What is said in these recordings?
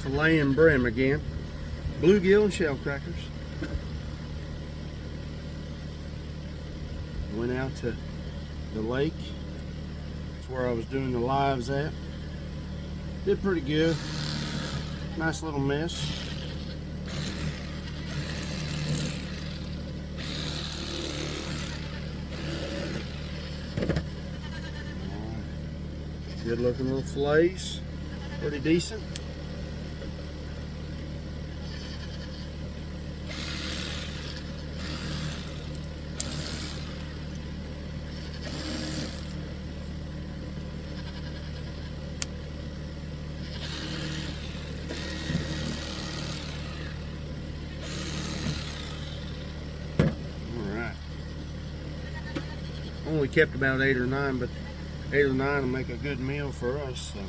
filleting brim again. Bluegill and shell crackers. Went out to the lake. That's where I was doing the lives at. Did pretty good. Nice little mess. Good looking little fillets. Pretty decent. Only kept about 8 or 9, but 8 or 9 will make a good meal for us, so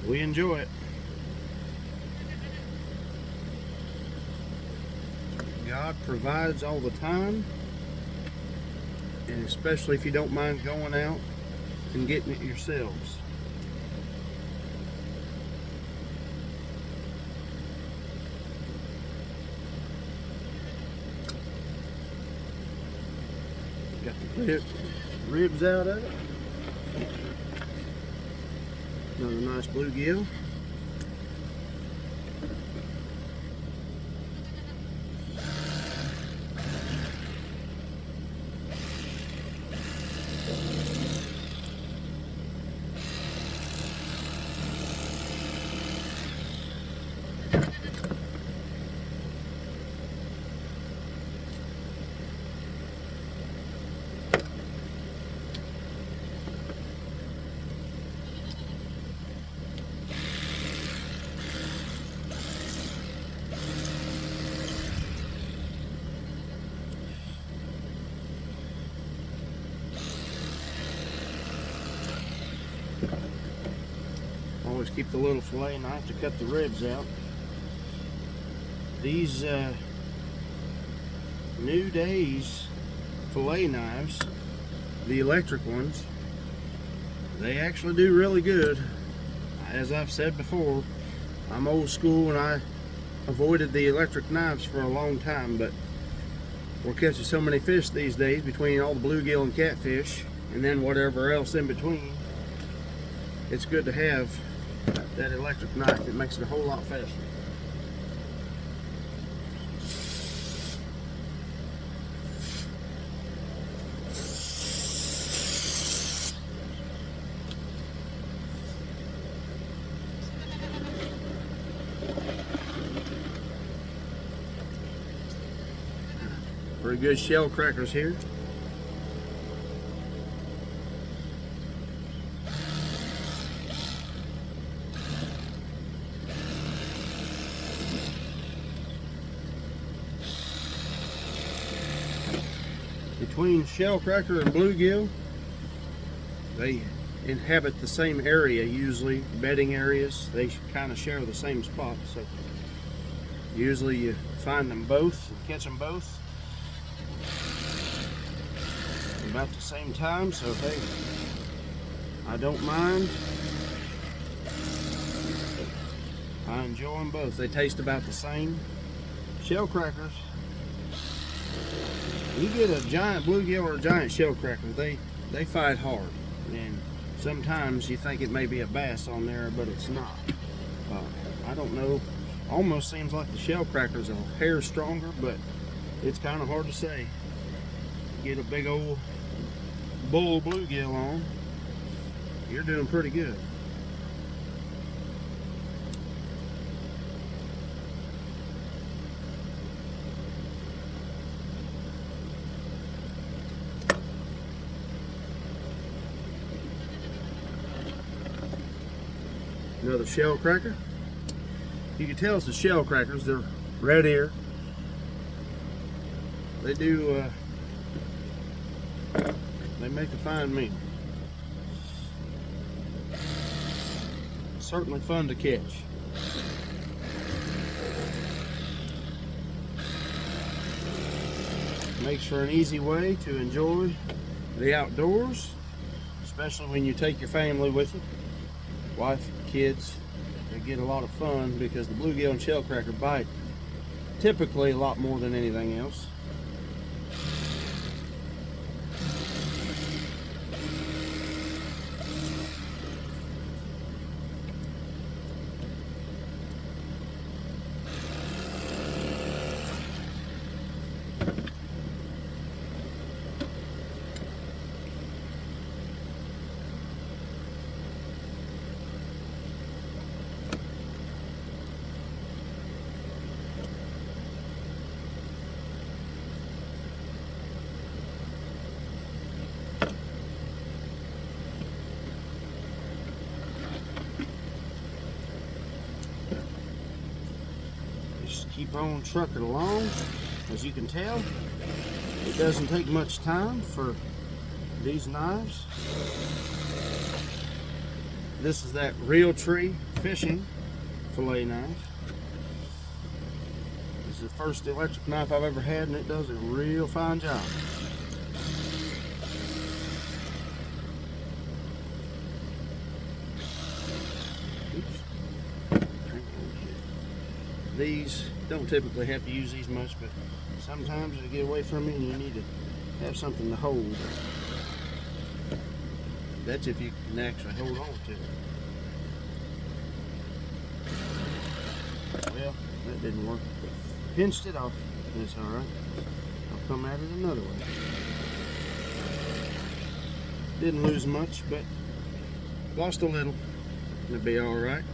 we enjoy it. God provides all the time, and especially if you don't mind going out and getting it yourselves. Got the ribs out of it. Another nice bluegill. Always keep the little fillet knife to cut the ribs out. These New Days fillet knives, the electric ones, they actually do really good. As I've said before, I'm old school and I avoided the electric knives for a long time, but we're catching so many fish these days between all the bluegill and catfish and then whatever else in between. It's good to have that electric knife. It makes it a whole lot faster. Pretty good shell crackers here. Between shell cracker and bluegill, they inhabit the same area usually, bedding areas. They kind of share the same spot, so usually you find them both, catch them both about the same time, so hey, I don't mind. I enjoy them both. They taste about the same. Shell crackers, you get a giant bluegill or a giant shell cracker, they fight hard, and sometimes you think it may be a bass on there, but it's not. I don't know, almost seems like the shell cracker's a hair stronger, but it's kind of hard to say. Get a big old bull bluegill on, you're doing pretty good. Another shell cracker. You can tell it's the shell crackers. They're red ear. They do. They make a fine meal. Certainly fun to catch. Makes for an easy way to enjoy the outdoors, especially when you take your family with you. Wife, kids, they get a lot of fun because the bluegill and shellcracker bite typically a lot more than anything else. Keep on trucking along. As you can tell, it doesn't take much time for these knives. This is that Realtree fishing fillet knife. This is the first electric knife I've ever had, and it does a real fine job. These don't typically have to use these much, but sometimes they get away from you and you need to have something to hold. That's if you can actually hold on to it. Well, that didn't work. Pinched it off. That's alright. I'll come at it another way. Didn't lose much, but lost a little. It'll be alright.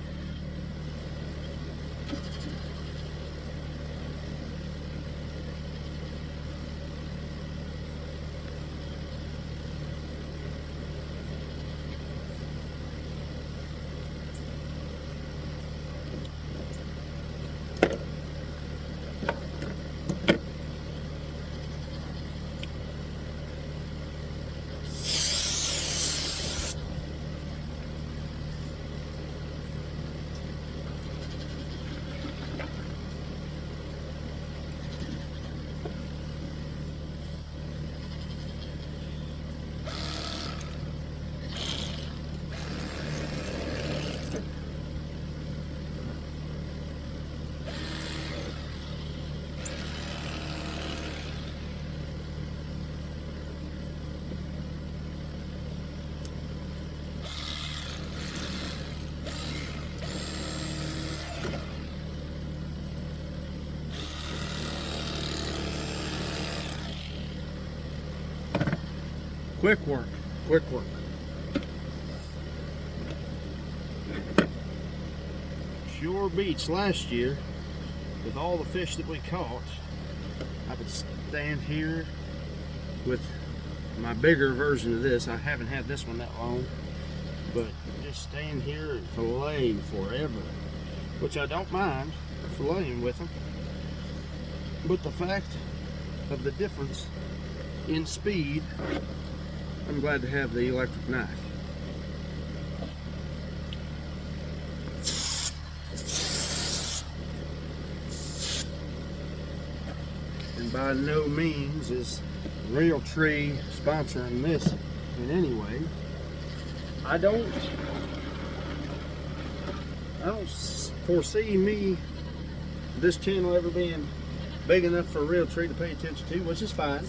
Quick work, quick work. Sure beats last year with all the fish that we caught. I would stand here with my bigger version of this. I haven't had this one that long, but just stand here and fillet forever, which I don't mind filleting with them. But the fact of the difference in speed, I'm glad to have the electric knife. And by no means is Realtree sponsoring this in any way. I don't foresee this channel ever being big enough for Realtree to pay attention to, which is fine.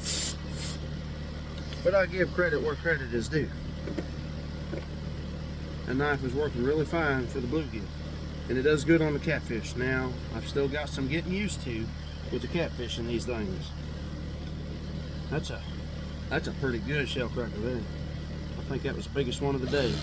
But I give credit where credit is due. That knife is working really fine for the bluegill, and it does good on the catfish. Now, I've still got some getting used to with the catfish in these things. That's a pretty good shellcracker there. I think that was the biggest one of the day.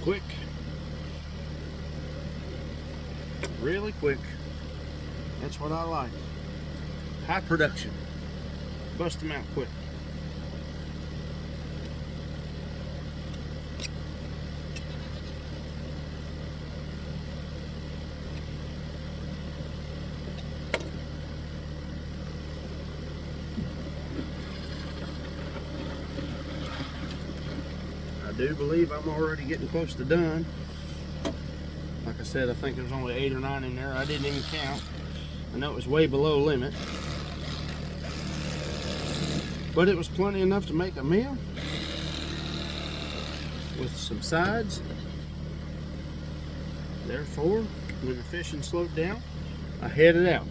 Quick, really quick. That's what I like. High production. Bust them out quick. do believe I'm already getting close to done. Like I said, I think there's only 8 or 9 in there. I didn't even count. I know it was way below limit, but it was plenty enough to make a meal with some sides. Therefore, when the fishing slowed down, I headed out.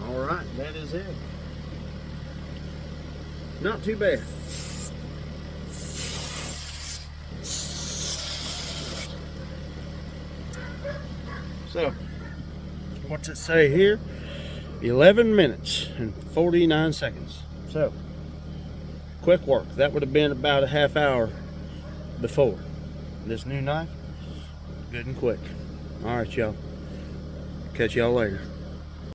Alright, that is it. Not too bad. So, what's it say here? 11 minutes and 49 seconds. So, quick work. That would have been about a half hour before. This new knife, good and quick. Alright, y'all. Catch y'all later.